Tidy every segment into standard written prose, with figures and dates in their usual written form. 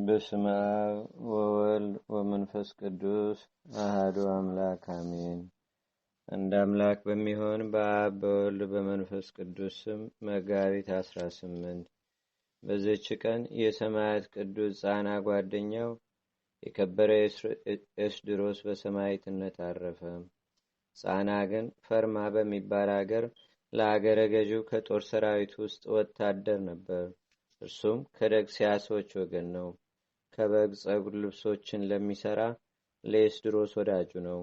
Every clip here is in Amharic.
በስመ አብ ወወልድ ወመንፈስ ቅዱስ አሐዱ አምላክ አሜን። አንድ አምላክ በሚሆን በአብ በወልድ በመንፈስ ቅዱስ ስም መጋቢት 18 በዚህች ቀን የሰማዕት ቅዱስ ጻና ጓደኛው የከበረ ኤስድሮስ በሰማዕትነት አረፈ። ጻና ግን ፈርማ በሚባል አገር ለአገረ ገዢው ከጦር ሰራዊት ውስጥ ወታደር ነበር። እርሱም ከደግሲያሶች ወገን ነው። ከበግ ጸጉር ልብሶችን ለሚሰራ ለኤስድሮስ ወዳጁ ነው።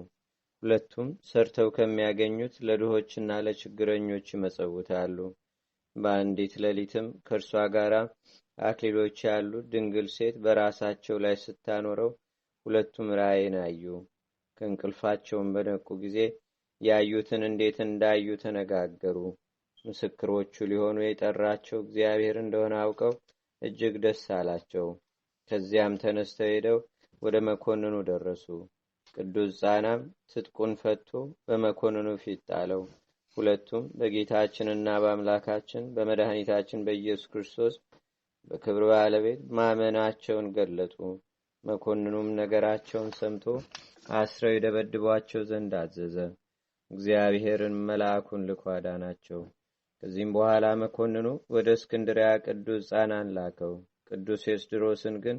ሁለቱም ሰርተው ከሚያገኙት ለድሆችና ለችግረኞች ይመጸውታሉ። በአንዲት ሌሊትም ከእርሷ ጋር አክሊሎች ያሉት ድንግል ሴት በራሳቸው ላይ ስታኖረው ሁለቱም ራእይን አዩ። ከእንቅልፋቸውም በነቁ ጊዜ ያዩትን እንዴት እንዳዩ ተነጋገሩ። ምስክሮቹ ሊሆኑ የጠራቸው እግዚአብሔር እንደሆነ አውቀው እጅግ ደስ አላቸው። ከዚያም ተነስተው ሄደው ወደ መኮንኑ ደረሱ። ቅዱስ ጻናም ትጥቁን ፈቶ በመኮንኑ ፊት ጣለው። ሁለቱም በጌታችንና በአምላካችን በመድኃኒታችን በኢየሱስ ክርስቶስ በክብር ባለቤት ማመናቸውን ገለጡ። መኮንኑም ነገራቸውን ሰምቶ አስረው ይደበድቧቸው ዘንድ አዘዘ። እግዚአብሔርን መልአኩን ልኮ አዳናቸው። ከዚህም በኋላ መኮንኑ ወደ እስክንድሪያ ቅዱስ ጻናን ላከው። ቅዱስ ኤስድሮስን ግን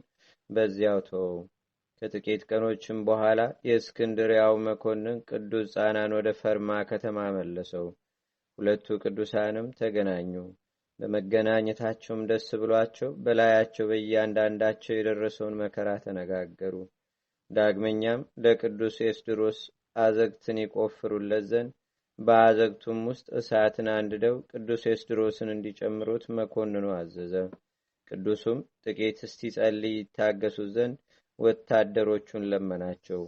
በዚያው ተወው። ከጥቂት ቀኖችም በኋላ የእስክንድሪያው መኮንን ቅዱስ ጻናን ወደ ፈርማ ከተማ መለሰው። ሁለቱ ቅዱሳንም ተገናኙ። በመገናኘታቸውም ደስ ብሏቸው በላያቸው በእያንዳንዳቸው የደረሰውን መከራ ተነጋገሩ። ዳግመኛም ለቅዱስ ኤስድሮስ አዘግትን ይቆፍሩለት ዘንድ በአዘግቱም ውስጥ እሳትን አንድደው ቅዱስ ኤስድሮስን እንዲጨምሩት መኮንኑ አዘዘ። ቅዱሱም ጥቂት እስቲጸልይ ይታገሱት ዘንድ ወታደሮቹን ለመናቸው።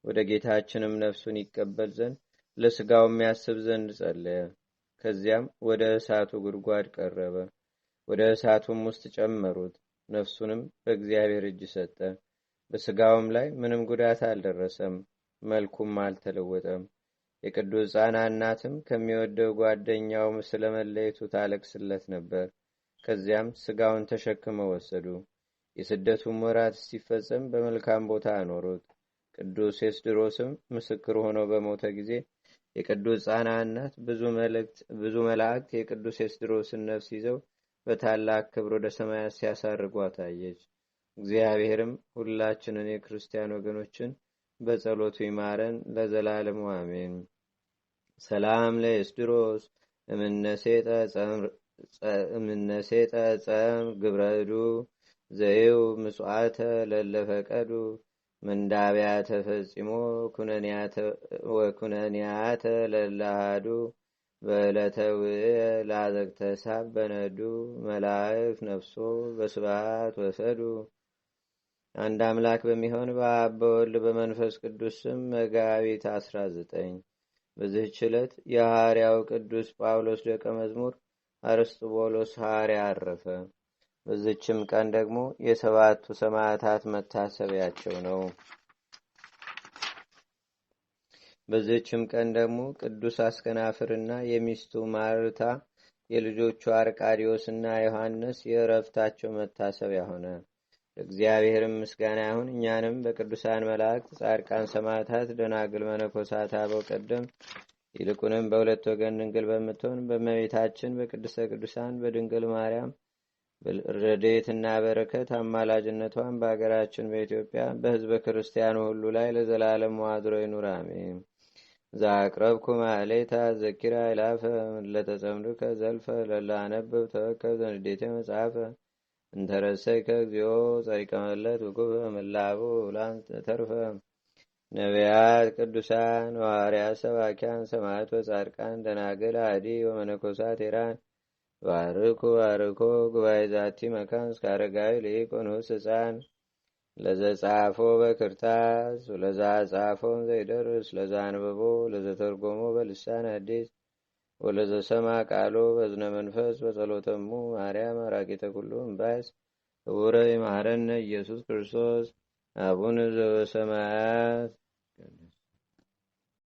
ወደ ጌታችንም ነፍሱን ይቀበል ዘንድ ለስጋው የሚያስብ ዘንድ ጸለየ። ከዚያም ወደ እሳቱ ጉድጓድ ቀረበ። ወደ እሳቱም ውስጥ ጨመሩት። ነፍሱንም በእግዚአብሔር እጅ ሰጠ። በስጋውም ላይ ምንም ጉዳት አልደረሰም፣ መልኩም አልተለወጠም። የቅዱስ ጻና እናትም ከሚወደው ጓደኛው ስለመለየቱ ታለቅስለት ነበር። ከዚያም ስጋውን ተሸክመው ወሰዱ። የስደቱም ወራት ሲፈጸም በመልካም ቦታ አኖሩት። ቅዱስ ኤስድሮስም ምስክር ሆኖ በሞተ ጊዜ የቅዱስ ጻና እናት ብዙ መላእክት የቅዱስ ኤስድሮስን ነፍስ ይዘው በታላቅ ክብር ወደ ሰማያት ሲያሳርጓት አየች። እግዚአብሔርም ሁላችንን የክርስቲያን ወገኖችን በጸሎቱ ይማረን ለዘላለሙ አሜን። ሰላም ለኤስድሮስ እምነሴጠ ጸም ግብረዱ ዘይው ምጽዋተ ለለፈቀዱ ምንዳቢያ ተፈጺሞ ወኩነንያተ ለላሃዱ በዕለተውየ ላዘግተሳብ በነዱ መላእክ ነፍሶ በስብሐት ወሰዱ። አንድ አምላክ በሚሆን በአብ በወልድ በመንፈስ ቅዱስ ስም መጋቢት 19 በዚህች ዕለት የሐዋርያው ቅዱስ ጳውሎስ ደቀ መዝሙር አርስጥቦሎስ ሐዋርያ አረፈ። በዚህችም ቀን ደግሞ የሰባቱ ሰማዕታት መታሰቢያቸው ነው። በዚህችም ቀን ደግሞ ቅዱስ አስከናፍርና የሚስቱ ማርታ የልጆቹ አርቃዲዮስ እና ዮሐንስ የእረፍታቸው መታሰቢያ ሆነ። ለእግዚአብሔርም ምስጋና ይሁን። እኛንም በቅዱሳን መላእክት፣ ጻድቃን፣ ሰማዕታት፣ ደናግል፣ መነኮሳት፣ አበው ቀደም ይልቁንም በሁለት ወገን ድንግል በምትሆን በእመቤታችን በቅድስተ ቅዱሳን በድንግል ማርያም ረድኤትና በረከት አማላጅነቷን በአገራችን በኢትዮጵያ በሕዝበ ክርስቲያኑ ሁሉ ላይ ለዘላለም ዋድሮ ይኑር አሜን። ዛቅረብኩ ማሌታ ዘኪራ ይላፈ ለተጸምዱከ ዘልፈ ለላነብብ ተወከብ ዘንዴቴ መጽሐፈ እንተረሰይከ እግዚኦ ጸሪቀ መለት ውቁብ ምላቡ ላን ተርፈ ነቢያት ቅዱሳን ሐዋርያት ሰባኪያን ሰማዕት ወጻድቃን ደናግል አዲ ወመነኮሳት ሄራን ባርኩ ባርኮ ጉባኤ ዛቲ መካን እስከ አረጋዊ ሊቅ ወንዑስ ሕፃን ለዘጻፎ በክርታስ ወለዛ ጻፎን ዘይደርስ ለዛ አንብቦ ለዘተርጎሞ በልሳን አዲስ ወለዘሰማ ቃሎ በዝነ መንፈስ በጸሎተሙ ማርያም አራቂተ ኩሉ እምባይስ ህቡረ ይማረነ ኢየሱስ ክርስቶስ አቡነ ዘበሰማያት